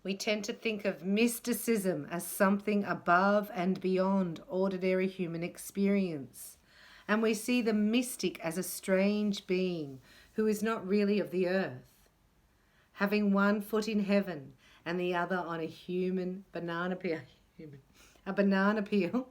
We tend to think of mysticism as something above and beyond ordinary human experience. And we see the mystic as a strange being who is not really of the earth, having one foot in heaven and the other on a human banana peel. A banana peel.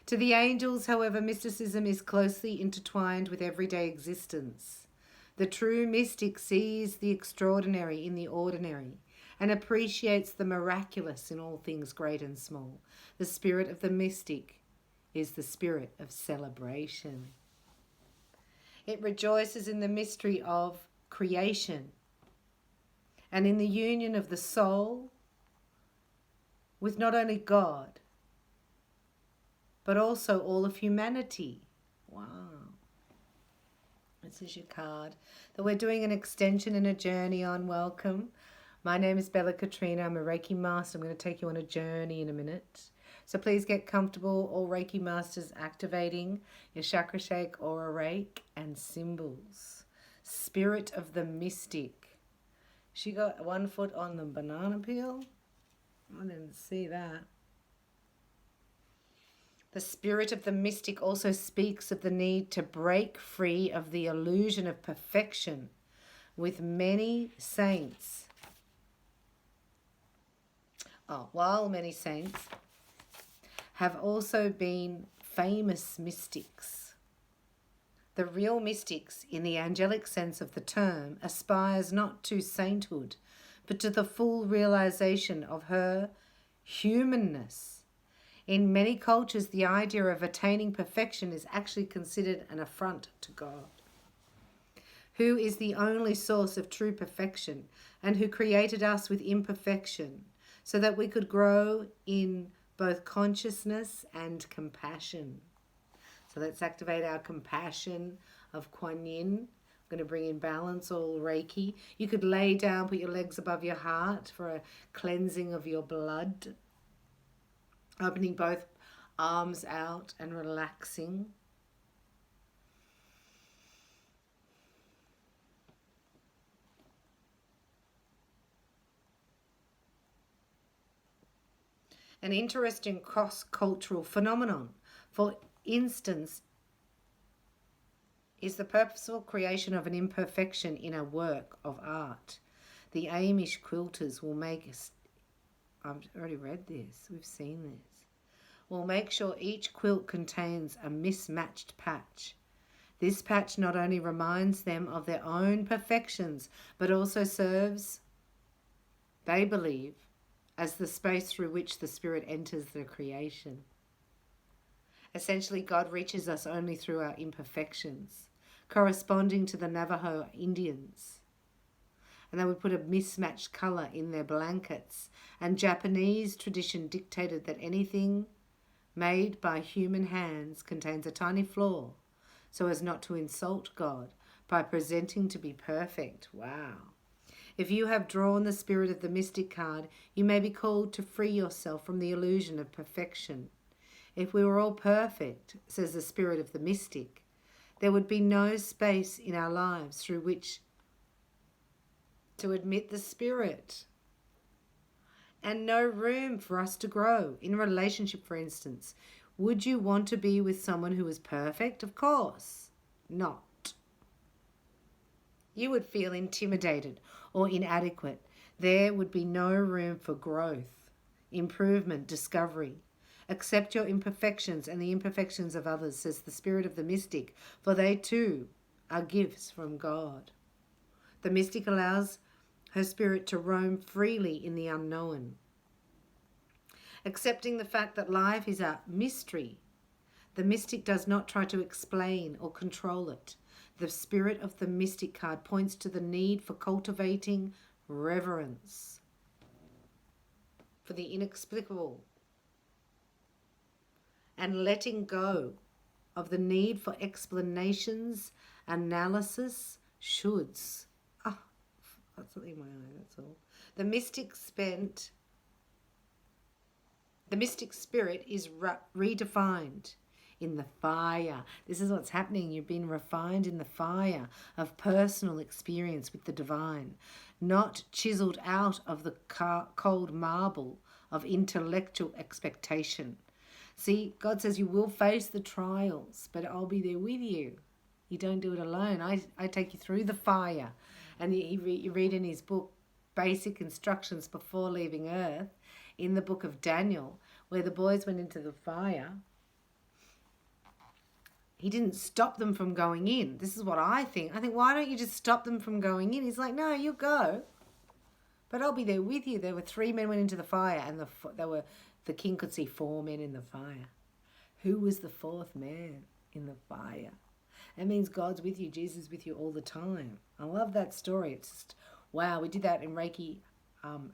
To the angels, however, mysticism is closely intertwined with everyday existence. The true mystic sees the extraordinary in the ordinary and appreciates the miraculous in all things great and small. The spirit of the mystic is the spirit of celebration. It rejoices in the mystery of creation and in the union of the soul with not only God, but also all of humanity. Wow. This is your card that we're doing an extension and a journey on. Welcome. My name is Bella Katrina. I'm a Reiki Master. I'm going to take you on a journey in a minute. So please get comfortable. All Reiki Masters activating your chakra shake, aura rake, and symbols. Spirit of the mystic. She got one foot on the banana peel. I didn't see that. The spirit of the mystic also speaks of the need to break free of the illusion of perfection, with many saints. While many saints have also been famous mystics. The real mystics, in the angelic sense of the term, aspires not to sainthood, but to the full realization of her humanness. In many cultures, the idea of attaining perfection is actually considered an affront to God, who is the only source of true perfection and who created us with imperfection so that we could grow in both consciousness and compassion. So let's activate our compassion of Kuan Yin. I'm going to bring in balance, all Reiki. You could lay down, put your legs above your heart for a cleansing of your blood. Opening both arms out and relaxing. An interesting cross-cultural phenomenon, for instance, is the purposeful creation of an imperfection in a work of art. The Amish quilters will make, I've already read this, we've seen this, will make sure each quilt contains a mismatched patch. This patch not only reminds them of their own perfections, but also serves, they believe, as the space through which the spirit enters the creation. Essentially, God reaches us only through our imperfections, corresponding to the Navajo Indians. And they would put a mismatched colour in their blankets. And Japanese tradition dictated that anything made by human hands contains a tiny flaw, so as not to insult God by presenting to be perfect. Wow. If you have drawn the Spirit of the Mystic card, you may be called to free yourself from the illusion of perfection. If we were all perfect, says the Spirit of the Mystic, there would be no space in our lives through which to admit the Spirit, and no room for us to grow. In a relationship, for instance, would you want to be with someone who is perfect? Of course not. You would feel intimidated or inadequate. There would be no room for growth, improvement, discovery. Accept your imperfections and the imperfections of others, says the Spirit of the Mystic, for they too are gifts from God. The mystic allows her spirit to roam freely in the unknown. Accepting the fact that life is a mystery, the mystic does not try to explain or control it. The Spirit of the Mystic card points to the need for cultivating reverence for the inexplicable and letting go of the need for explanations, analysis, shoulds. Got something in my eye, that's all. The mystic spirit is redefined in the fire. This is what's happening. You've been refined in the fire of personal experience with the divine, not chiseled out of the cold marble of intellectual expectation. See, God says you will face the trials, but I'll be there with you. You don't do it alone. I take you through the fire. And you read in his book, Basic Instructions Before Leaving Earth, in the book of Daniel, where the boys went into the fire, he didn't stop them from going in. This is what I think. I think, why don't you just stop them from going in? He's like, no, you go, but I'll be there with you. There were 3 men went into the fire, and the king could see 4 men in the fire. Who was the 4th man in the fire? It means God's with you. Jesus is with you all the time. I love that story. It's just, wow. We did that in Reiki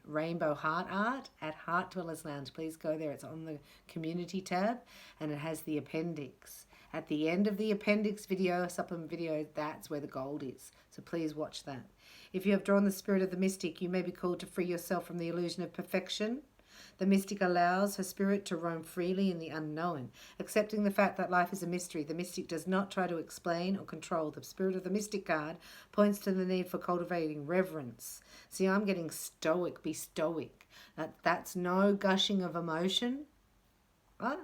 Rainbow Heart Art at Heart Dwellers Lounge. Please go there. It's on the community tab, and it has the appendix. At the end of the appendix video, supplement video, that's where the gold is. So please watch that. If you have drawn the spirit of the mystic, you may be called to free yourself from the illusion of perfection. The mystic allows her spirit to roam freely in the unknown, accepting the fact that life is a mystery. The mystic does not try to explain or control. The spirit of the mystic card points to the need for cultivating reverence. See, I'm getting stoic. Be stoic. That's no gushing of emotion. What?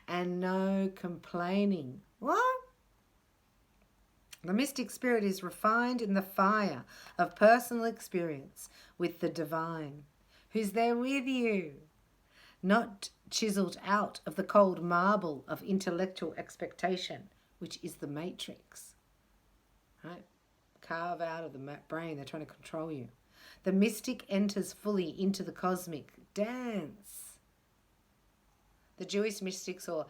And no complaining. What? The mystic spirit is refined in the fire of personal experience with the divine, who's there with you, not chiseled out of the cold marble of intellectual expectation, which is the matrix. Right? Carve out of the brain. They're trying to control you. The mystic enters fully into the cosmic dance. The Jewish mystics, or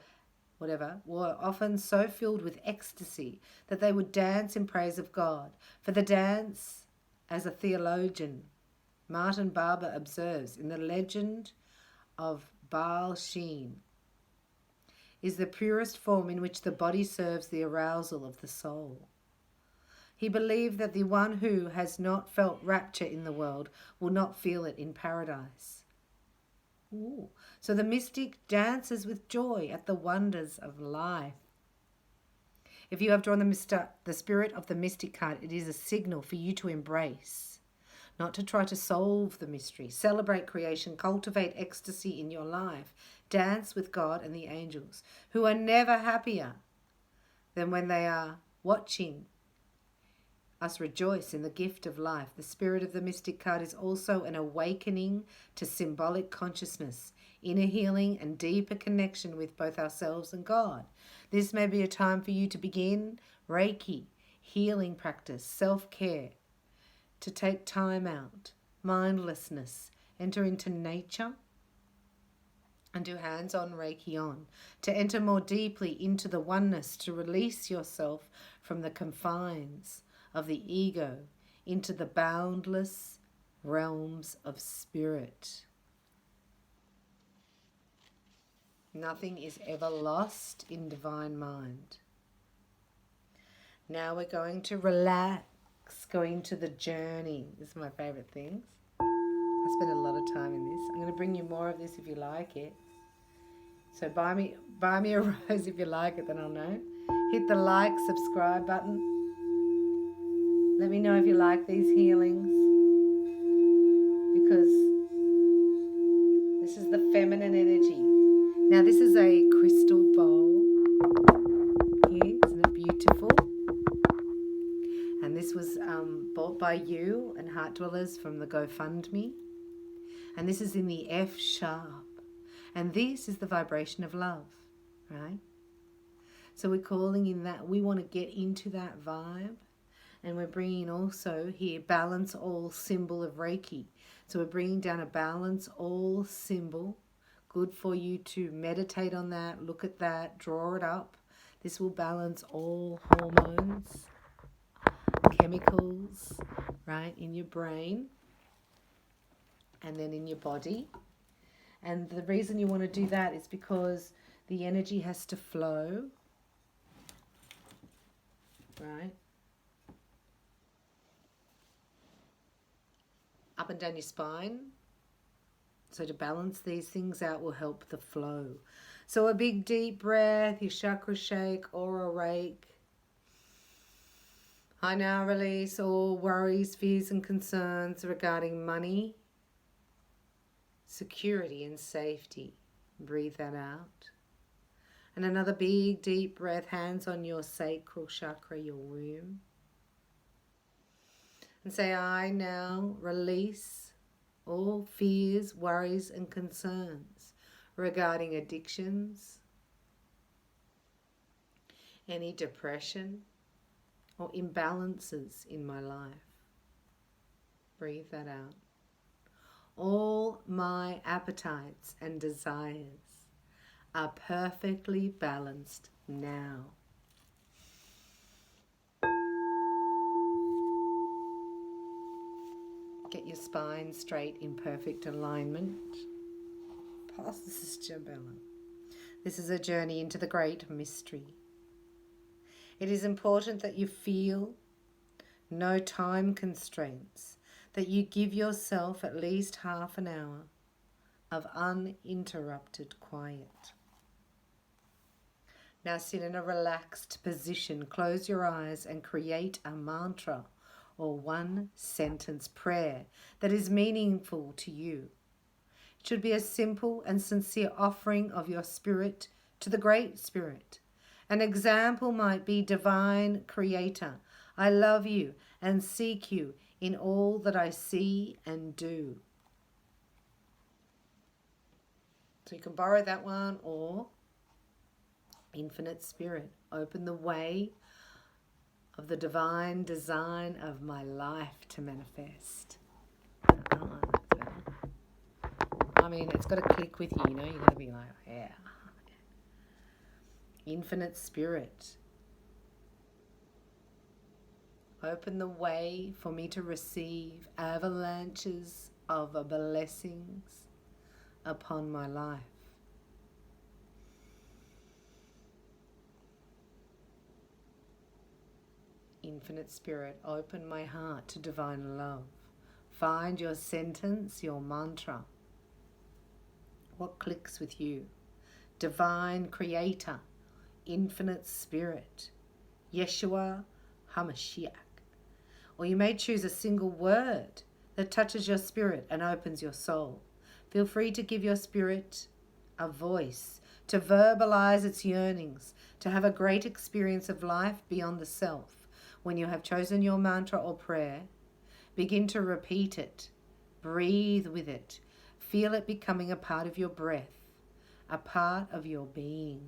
whatever, were often so filled with ecstasy that they would dance in praise of God. For the dance, as a theologian, Martin Barber observes, in the legend of Baal Shem, is the purest form in which the body serves the arousal of the soul. He believed that the one who has not felt rapture in the world will not feel it in paradise. Ooh. So the mystic dances with joy at the wonders of life. If you have drawn the spirit of the mystic card, it is a signal for you to embrace, not to try to solve the mystery. Celebrate creation, cultivate ecstasy in your life. Dance with God and the angels, who are never happier than when they are watching us rejoice in the gift of life. The spirit of the mystic card is also an awakening to symbolic consciousness, inner healing, and deeper connection with both ourselves and God. This may be a time for you to begin Reiki, healing practice, self-care, to take time out, mindlessness, enter into nature, and do hands-on Reiki on, to enter more deeply into the oneness, to release yourself from the confines of the ego into the boundless realms of spirit. Nothing is ever lost in divine mind. Now we're going to relax, going to the journey. This is my favorite things. I spend a lot of time in this. I'm going to bring you more of this if you like it. So buy me a rose if you like it, then I'll know. Hit the like, subscribe button. Let me know if you like these healings, because this is the feminine energy. Now this is a crystal bowl here, isn't it beautiful? And this was bought by you and Heart Dwellers from the GoFundMe. And this is in the F sharp. And this is the vibration of love, right? So we're calling in that, we want to get into that vibe. And we're bringing also here balance all symbol of Reiki. So we're bringing down a balance all symbol. Good for you to meditate on that, look at that, draw it up. This will balance all hormones, chemicals, right, in your brain and then in your body. And the reason you want to do that is because the energy has to flow, right, up and down your spine, So to balance these things out will help the flow. So a big deep breath, your chakra shake, aura rake. I now release all worries, fears and concerns regarding money, security and safety. Breathe that out. And another big deep breath, hands on your sacral chakra, your womb. And say, I now release all fears, worries and concerns regarding addictions, any depression or imbalances in my life. Breathe that out. All my appetites and desires are perfectly balanced now. Get your spine straight in perfect alignment. Pass this is Jabella. This is a journey into the great mystery. It is important that you feel no time constraints, that you give yourself at least half an hour of uninterrupted quiet. Now sit in a relaxed position, close your eyes and create a mantra or one sentence prayer that is meaningful to you. It should be a simple and sincere offering of your spirit to the Great Spirit. An example might be, Divine Creator, I love you and seek you in all that I see and do. So you can borrow that one, or Infinite Spirit, open the way of the divine design of my life to manifest. I mean, it's got to click with you, you know, you've got to be like, yeah. Infinite Spirit, open the way for me to receive avalanches of blessings upon my life. Infinite Spirit, open my heart to divine love. Find your sentence, your mantra. What clicks with you? Divine Creator, Infinite Spirit, Yeshua HaMashiach. Or you may choose a single word that touches your spirit and opens your soul. Feel free to give your spirit a voice, to verbalize its yearnings, to have a great experience of life beyond the self. When you have chosen your mantra or prayer, begin to repeat it. Breathe with it. Feel it becoming a part of your breath, a part of your being.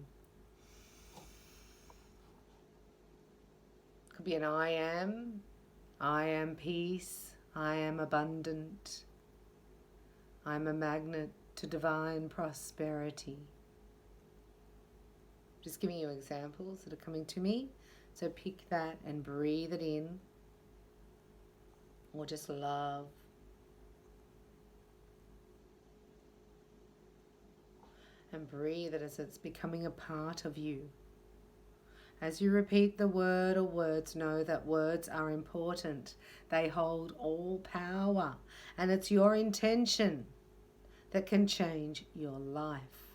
Could be an I am peace, I am abundant, I'm a magnet to divine prosperity. Just giving you examples that are coming to me. So pick that and breathe it in, or just love. And breathe it as it's becoming a part of you. As you repeat the word or words, know that words are important. They hold all power, and it's your intention that can change your life.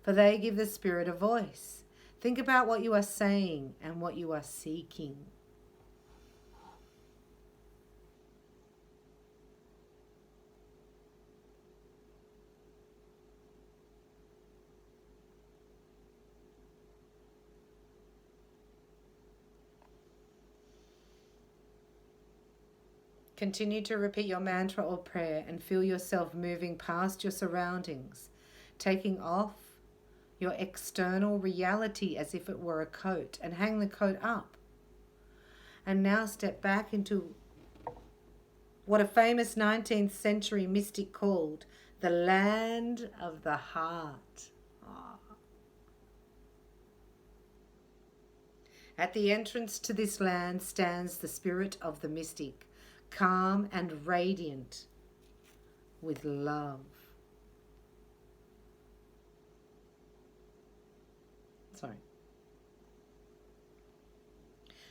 For they give the spirit a voice. Think about what you are saying and what you are seeking. Continue to repeat your mantra or prayer and feel yourself moving past your surroundings, taking off your external reality as if it were a coat, and hang the coat up. And now step back into what a famous 19th century mystic called the land of the heart. At the entrance to this land stands the spirit of the mystic, calm and radiant with love.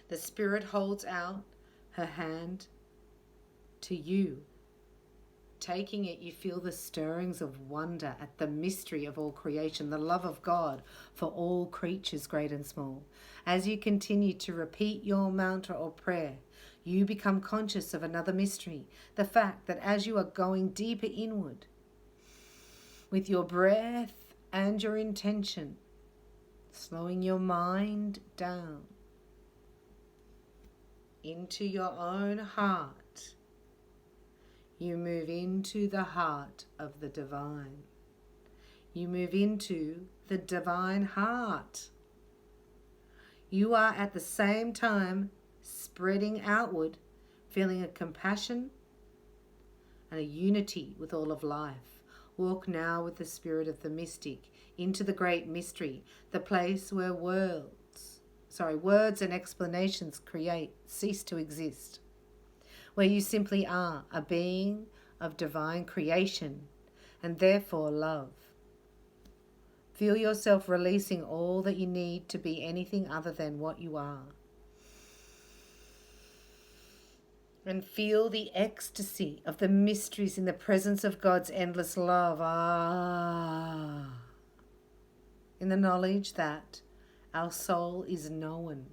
The spirit holds out her hand to you taking it, you feel the stirrings of wonder at the mystery of all creation, the love of God for all creatures, great and small. As you continue to repeat your mantra or prayer, you become conscious of another mystery, the fact that as you are going deeper inward with your breath and your intention, slowing your mind down into your own heart, you move into the heart of the divine. You move into the divine heart. You are at the same time spreading outward, feeling a compassion and a unity with all of life. Walk now with the spirit of the mystic into the great mystery, the place where words and explanations cease to exist, where you simply are a being of divine creation and therefore love. Feel yourself releasing all that you need to be anything other than what you are. And feel the ecstasy of the mysteries in the presence of God's endless love. In the knowledge that our soul is known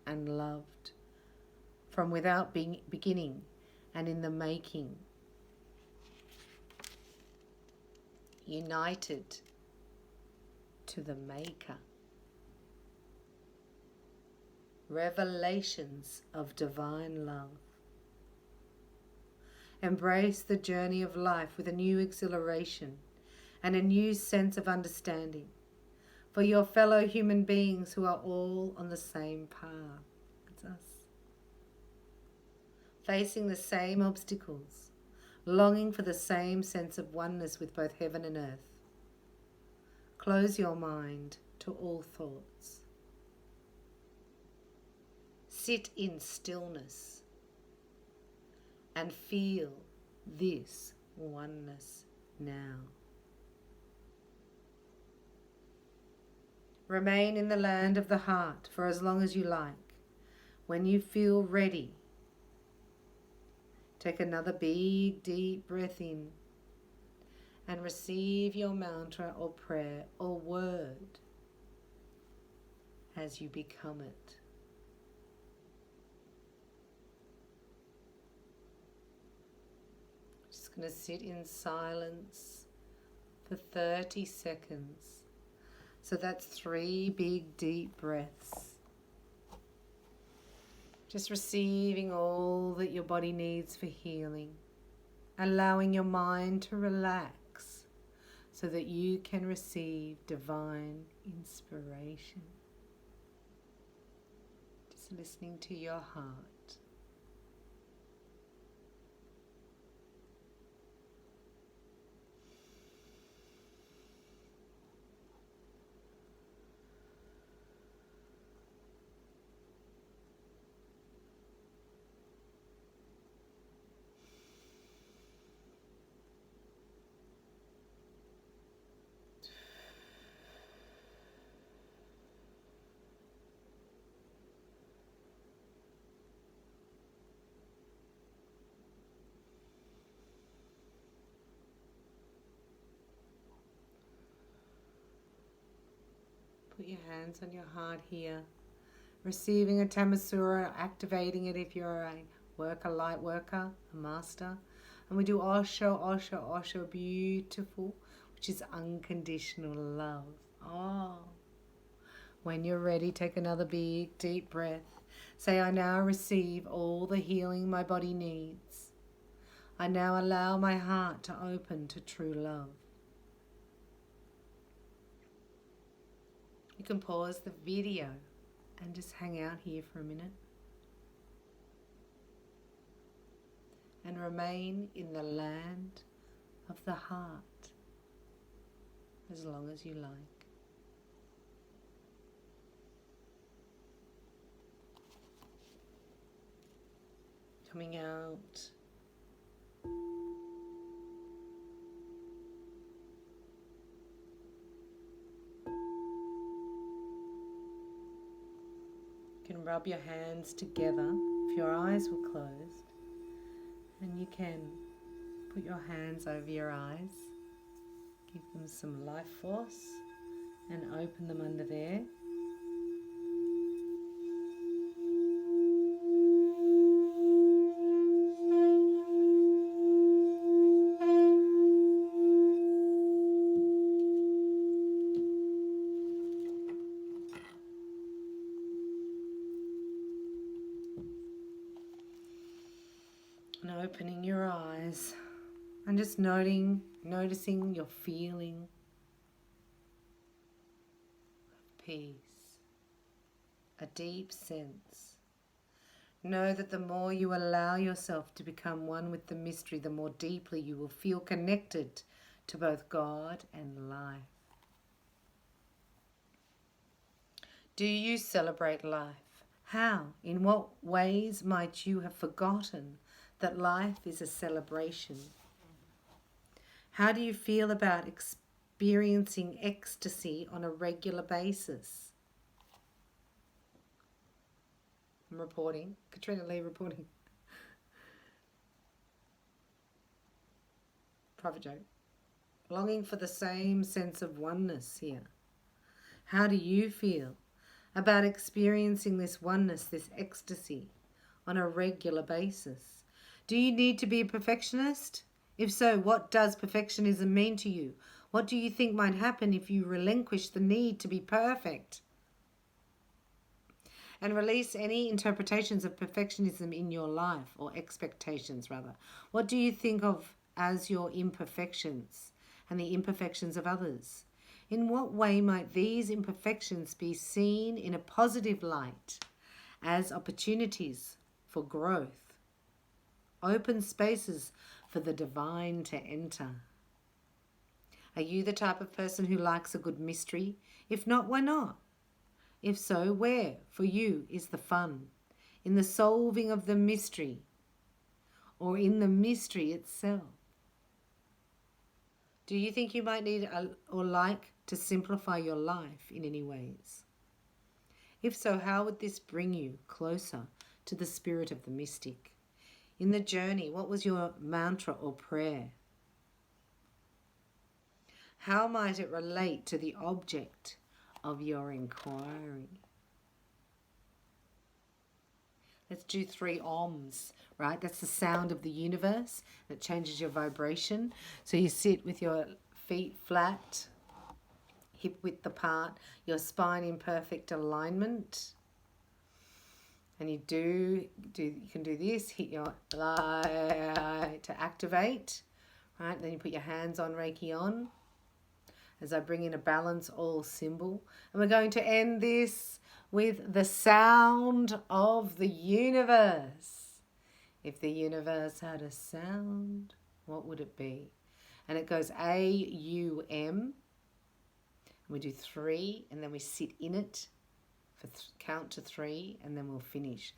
and loved from without beginning and in the making. United to the Maker. Revelations of divine love. Embrace the journey of life with a new exhilaration and a new sense of understanding for your fellow human beings who are all on the same path as us, facing the same obstacles, longing for the same sense of oneness with both heaven and earth. Close your mind to all thoughts. Sit in stillness and feel this oneness now. Remain in the land of the heart for as long as you like. When you feel ready, take another big, deep breath in and receive your mantra or prayer or word as you become it. Just going to sit in silence for 30 seconds. So that's 3 big deep breaths. Just receiving all that your body needs for healing. Allowing your mind to relax so that you can receive divine inspiration. Just listening to your heart. Put your hands on your heart here, receiving a Tamasura, activating it if you're a worker, light worker, a master. And we do Osho, Osho, Osho, beautiful, which is unconditional love. Oh. When you're ready, take another big, deep breath. Say, I now receive all the healing my body needs. I now allow my heart to open to true love. You can pause the video and just hang out here for a minute. And remain in the land of the heart as long as you like. Coming out. You can rub your hands together if your eyes were closed, and you can Put your hands over your eyes. Give them some life force and open them under there. And opening your eyes and just noticing your feeling of peace, a deep sense. Know that the more you allow yourself to become one with the mystery, the more deeply you will feel connected to both God and life. Do you celebrate life? How? In what ways might you have forgotten that life is a celebration? How do you feel about experiencing ecstasy on a regular basis? I'm reporting. Katrina Lee reporting. Private joke. Longing for the same sense of oneness here. How do you feel about experiencing this oneness, this ecstasy, on a regular basis? Do you need to be a perfectionist? If so, what does perfectionism mean to you? What do you think might happen if you relinquish the need to be perfect? And release any interpretations of perfectionism in your life, or expectations rather. What do you think of as your imperfections and the imperfections of others? In what way might these imperfections be seen in a positive light as opportunities for growth? Open spaces for the divine to enter. Are you the type of person who likes a good mystery? If not, why not? If so, where for you is the fun? In the solving of the mystery, or in the mystery itself? Do you think you might need or like to simplify your life in any ways? If so, how would this bring you closer to the spirit of the mystic? In the journey, what was your mantra or prayer? How might it relate to the object of your inquiry? Let's do 3 ohms, right? That's the sound of the universe that changes your vibration. So you sit with your feet flat, hip width apart, your spine in perfect alignment. And you can do this, hit your light to activate, right? Then you put your hands on Reiki on as I bring in a balance all symbol. And we're going to end this with the sound of the universe. If the universe had a sound, what would it be? And it goes A-U-M. We do 3 and then we sit in it for count to 3 and then we'll finish.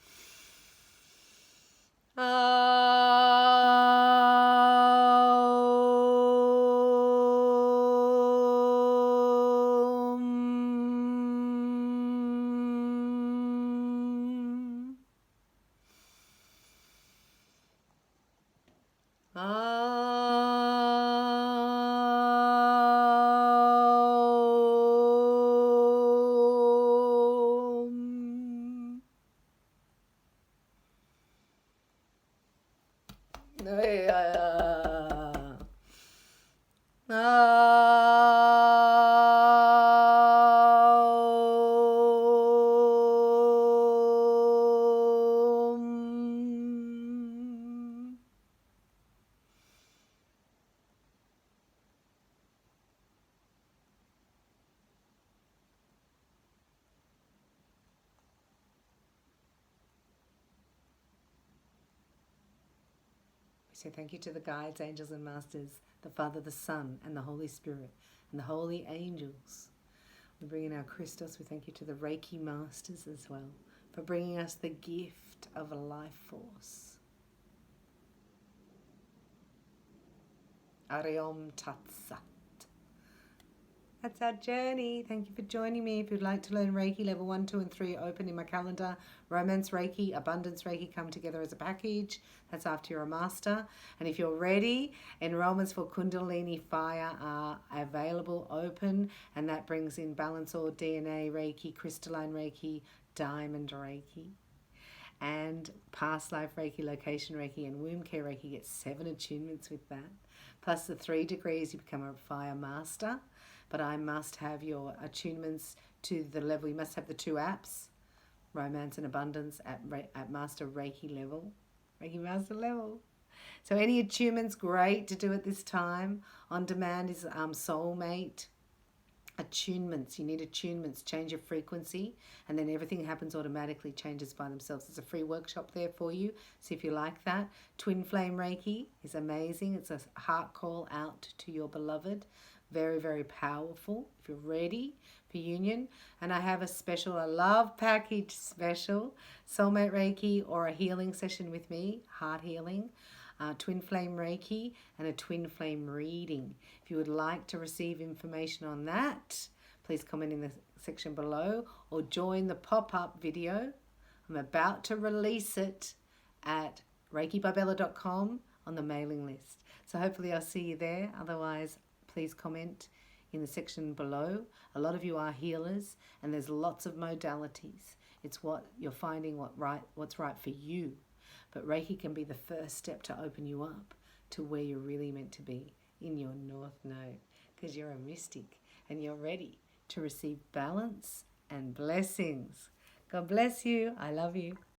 So thank you to the guides, angels and masters, the Father, the Son, and the Holy Spirit, and the holy angels. We bring in our Christos. We thank you to the Reiki masters as well for bringing us the gift of a life force. Ariom Tat Sat. That's our journey. Thank you for joining me. If you'd like to learn Reiki level 1, 2, and 3, open in my calendar. Romance Reiki, Abundance Reiki come together as a package. That's after you're a master. And if you're ready, enrollments for Kundalini Fire are available, open, and that brings in balance or DNA Reiki, crystalline Reiki, diamond Reiki. And past life Reiki, location Reiki, and womb care Reiki. Get 7 attunements with that. Plus the 3 degrees, you become a fire master. But I must have your attunements to the level. You must have the 2 apps, Romance and Abundance, at Master Reiki level. Reiki Master level. So any attunements, great to do at this time. On demand is Soulmate. Attunements, you need attunements, change your frequency, and then everything happens automatically, changes by themselves. There's a free workshop there for you, see if you like that. Twin Flame Reiki is amazing. It's a heart call out to your beloved. Very, very powerful if you're ready for union. And I have a love package special, Soulmate Reiki or a healing session with me, heart healing, Twin Flame Reiki, and a Twin Flame reading. If you would like to receive information on that, please comment in the section below or join the pop-up video. I'm about to release it at reikibybella.com on the mailing list. So hopefully I'll see you there. Otherwise, please comment in the section below. A lot of you are healers, and there's lots of modalities. It's what you're finding what's right for you. But Reiki can be the first step to open you up to where you're really meant to be, in your North Node, because you're a mystic and you're ready to receive balance and blessings. God bless you. I love you.